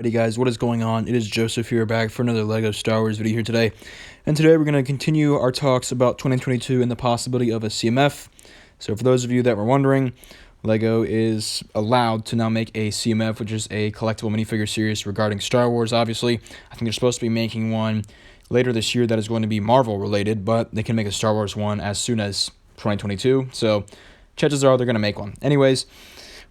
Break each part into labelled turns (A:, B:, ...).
A: Alrighty guys, what is going on? It is Joseph here, back for another LEGO Star Wars video here today. And today we're going to continue our talks about 2022 and the possibility of a CMF. So for those of you that were wondering, LEGO is allowed to now make a CMF, which is a collectible minifigure series regarding Star Wars, obviously. I think they're supposed to be making one later this year that is going to be Marvel related, but they can make a Star Wars one as soon as 2022. So chances are they're going to make one. Anyways,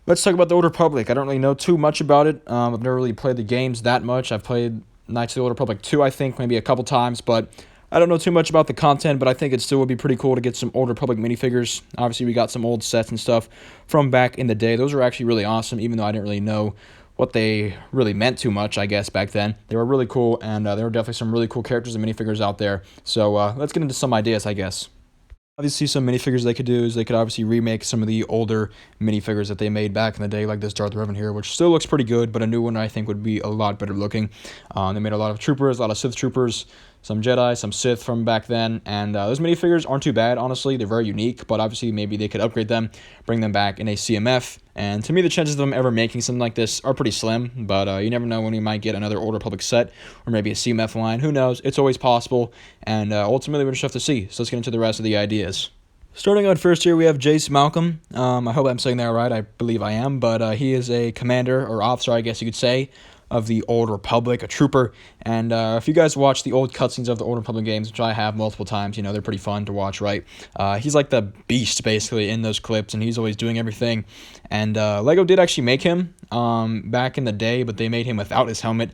A: let's talk about the Old Republic. I don't really know too much about it. I've never really played the games that much. I've played Knights of the Old Republic 2, I think, maybe a couple times, but I don't know too much about the content, but I think it still would be pretty cool to get some Old Republic minifigures. Obviously, we got some old sets and stuff from back in the day. Those are actually really awesome, even though I didn't really know what they really meant too much, I guess, back then. They were really cool, and there were definitely some really cool characters and minifigures out there. So let's get into some ideas, I guess. Obviously, some minifigures they could do is they could obviously remake some of the older minifigures that they made back in the day, like this Darth Revan here, which still looks pretty good, but a new one I think would be a lot better looking. They made a lot of troopers, a lot of Sith troopers, some Jedi, some Sith from back then, and those minifigures aren't too bad, honestly. They're very unique, but obviously maybe they could upgrade them, bring them back in a CMF, and to me the chances of them ever making something like this are pretty slim, but you never know when we might get another Old Republic set, or maybe a CMF line. Who knows? It's always possible, and ultimately we just have to see. So let's get into the rest of the ideas. Starting out first here, we have Jace Malcolm. I hope I'm saying that right. I believe I am, but he is a commander, or officer, I guess you could say, of the Old Republic, a trooper. And if you guys watch the old cutscenes of the Old Republic games, which I have multiple times, you know, they're pretty fun to watch, right? He's like the beast, basically, in those clips, and he's always doing everything. And LEGO did actually make him back in the day, but they made him without his helmet.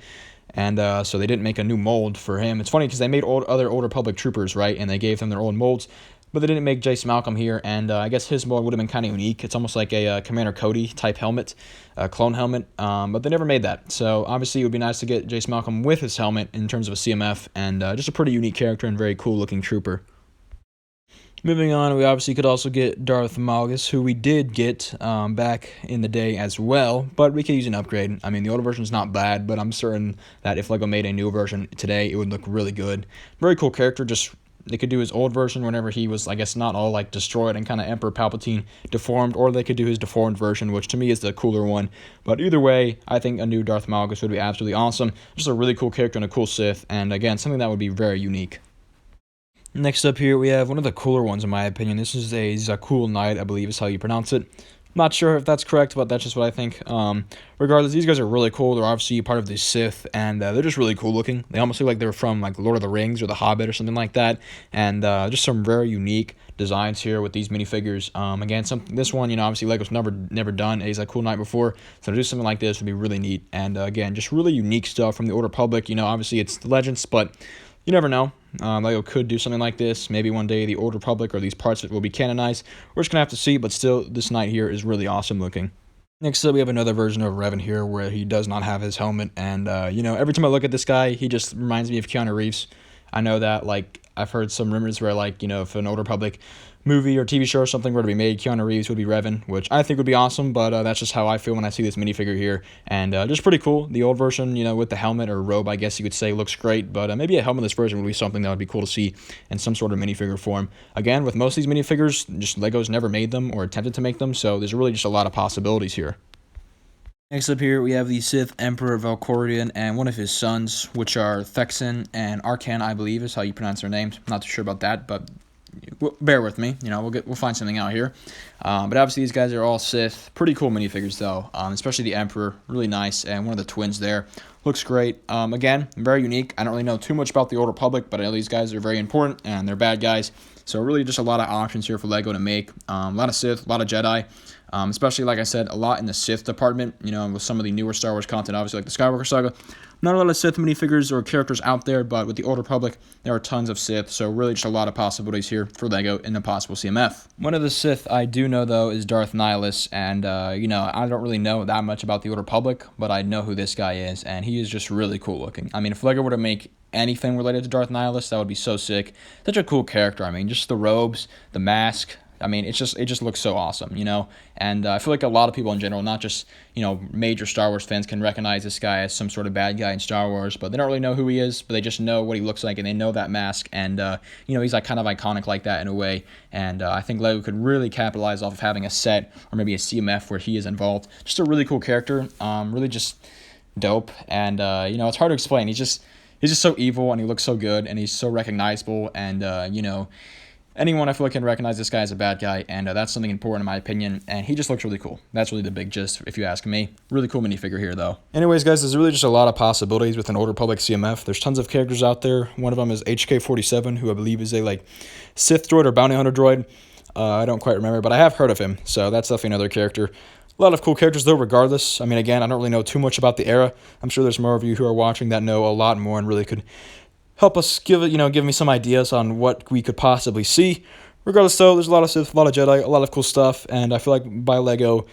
A: And so they didn't make a new mold for him. It's funny because they made other Old Republic troopers, right? And they gave them their own molds. But they didn't make Jace Malcolm here, and I guess his mold would have been kind of unique. It's almost like a Commander Cody type helmet, a clone helmet, but they never made that. So obviously it would be nice to get Jace Malcolm with his helmet in terms of a CMF, and just a pretty unique character and very cool looking trooper. Moving on, we obviously could also get Darth Malgus, who we did get back in the day as well, but we could use an upgrade. I mean, the older version's not bad, but I'm certain that if LEGO made a new version today, it would look really good. Very cool character, just they could do his old version whenever he was, I guess, not all like destroyed and kind of Emperor Palpatine deformed, or they could do his deformed version, which to me is the cooler one. But either way, I think a new Darth Malgus would be absolutely awesome. Just a really cool character and a cool Sith, and again, something that would be very unique. Next up here, we have one of the cooler ones in my opinion. This is a Zakuul Knight, I believe is how you pronounce it. Not sure if that's correct, but that's just what I think. Regardless, these guys are really cool. They're obviously part of the Sith, and they're just really cool looking. They almost look like they're from like Lord of the Rings or The Hobbit or something like that. And just some very unique designs here with these minifigures. Again, this one, you know, obviously LEGO's never done a Zakuul Knight before, so to do something like this would be really neat. And again, just really unique stuff from the Old Republic. You know, obviously it's the Legends, but you never know. LEGO could do something like this. Maybe one day the Old Republic or these parts of it will be canonized. We're just going to have to see, but still, this knight here is really awesome looking. Next up, we have another version of Revan here where he does not have his helmet. And, you know, every time I look at this guy, he just reminds me of Keanu Reeves. I know that, like, I've heard some rumors where, like, you know, if an Old Republic movie or TV show or something were to be made, Keanu Reeves would be Revan, which I think would be awesome, but that's just how I feel when I see this minifigure here, and just pretty cool. The old version, you know, with the helmet or robe, I guess you could say, looks great, but maybe a helmetless version would be something that would be cool to see in some sort of minifigure form. Again, with most of these minifigures, just LEGO's never made them or attempted to make them, so there's really just a lot of possibilities here. Next up here, we have the Sith Emperor Valkorion and one of his sons, which are Thexan and Arcan, I believe is how you pronounce their names. I'm not too sure about that, but bear with me. You know, we'll find something out here. But obviously, these guys are all Sith. Pretty cool minifigures, though. Especially the Emperor, really nice, and one of the twins there looks great. Again, very unique. I don't really know too much about the Old Republic, but I know these guys are very important and they're bad guys. So really, just a lot of options here for LEGO to make. A lot of Sith, a lot of Jedi. Especially, like I said, a lot in the Sith department, you know, with some of the newer Star Wars content, obviously, like the Skywalker Saga. Not a lot of Sith minifigures or characters out there, but with the Old Republic, there are tons of Sith, so really just a lot of possibilities here for LEGO in a possible CMF. One of the Sith I do know, though, is Darth Nihilus, and, you know, I don't really know that much about the Old Republic, but I know who this guy is, and he is just really cool looking. I mean, if LEGO were to make anything related to Darth Nihilus, that would be so sick. Such a cool character. I mean, just the robes, the mask. I mean, it just looks so awesome, you know, and I feel like a lot of people in general, not just, you know, major Star Wars fans, can recognize this guy as some sort of bad guy in Star Wars, but they don't really know who he is, but they just know what he looks like, and they know that mask, and, you know, he's like kind of iconic like that in a way, and I think LEGO could really capitalize off of having a set, or maybe a CMF where he is involved. Just a really cool character, really just dope. And it's hard to explain. He's just so evil, and he looks so good, and he's so recognizable. And anyone I feel like can recognize this guy as a bad guy, and that's something important in my opinion. And he just looks really cool. That's really the big gist, if you ask me. Really cool minifigure here, though. Anyways, guys, there's really just a lot of possibilities with an Old Republic CMF. There's tons of characters out there. One of them is HK-47, who I believe is a Sith droid or bounty hunter droid. I don't quite remember, but I have heard of him, so that's definitely another character. A lot of cool characters, though, regardless. I mean, again, I don't really know too much about the era. I'm sure there's more of you who are watching that know a lot more and really could help us give me some ideas on what we could possibly see. Regardless, though, there's a lot of Sith, a lot of Jedi, a lot of cool stuff, and I feel like by LEGO,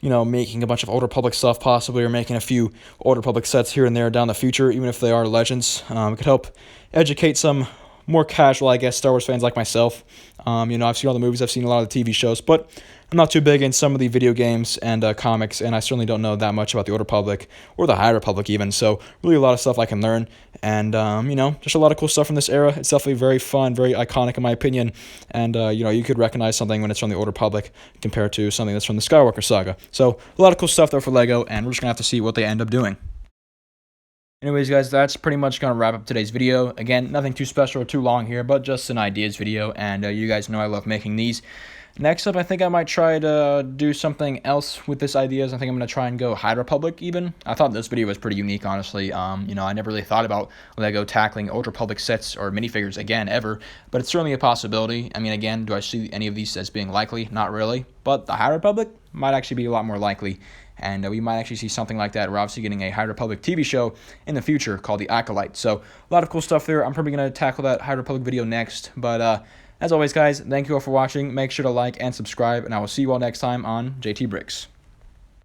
A: making a bunch of Old Republic stuff possibly, or making a few Old Republic sets here and there down the future, even if they are Legends, could help educate some more casual, I guess, Star Wars fans like myself. I've seen all the movies, I've seen a lot of the TV shows, but I'm not too big in some of the video games and comics, and I certainly don't know that much about the Old Republic or the High Republic even, so really a lot of stuff I can learn, and, just a lot of cool stuff from this era. It's definitely very fun, very iconic in my opinion, and, you could recognize something when it's from the Old Republic compared to something that's from the Skywalker saga. So, a lot of cool stuff there for LEGO, and we're just going to have to see what they end up doing. Anyways, guys, that's pretty much going to wrap up today's video. Again, nothing too special or too long here, but just an ideas video, and you guys know I love making these. Next up, I think I might try to do something else with this ideas. I think I'm going to try and go High Republic even. I thought this video was pretty unique, honestly. I never really thought about LEGO tackling Old Republic sets or minifigures again, ever, but it's certainly a possibility. I mean, again, do I see any of these as being likely? Not really, but the High Republic might actually be a lot more likely. And we might actually see something like that. We're obviously getting a High Republic TV show in the future called The Acolyte. So a lot of cool stuff there. I'm probably going to tackle that High Republic video next. But as always, guys, thank you all for watching. Make sure to like and subscribe, and I will see you all next time on JT Bricks.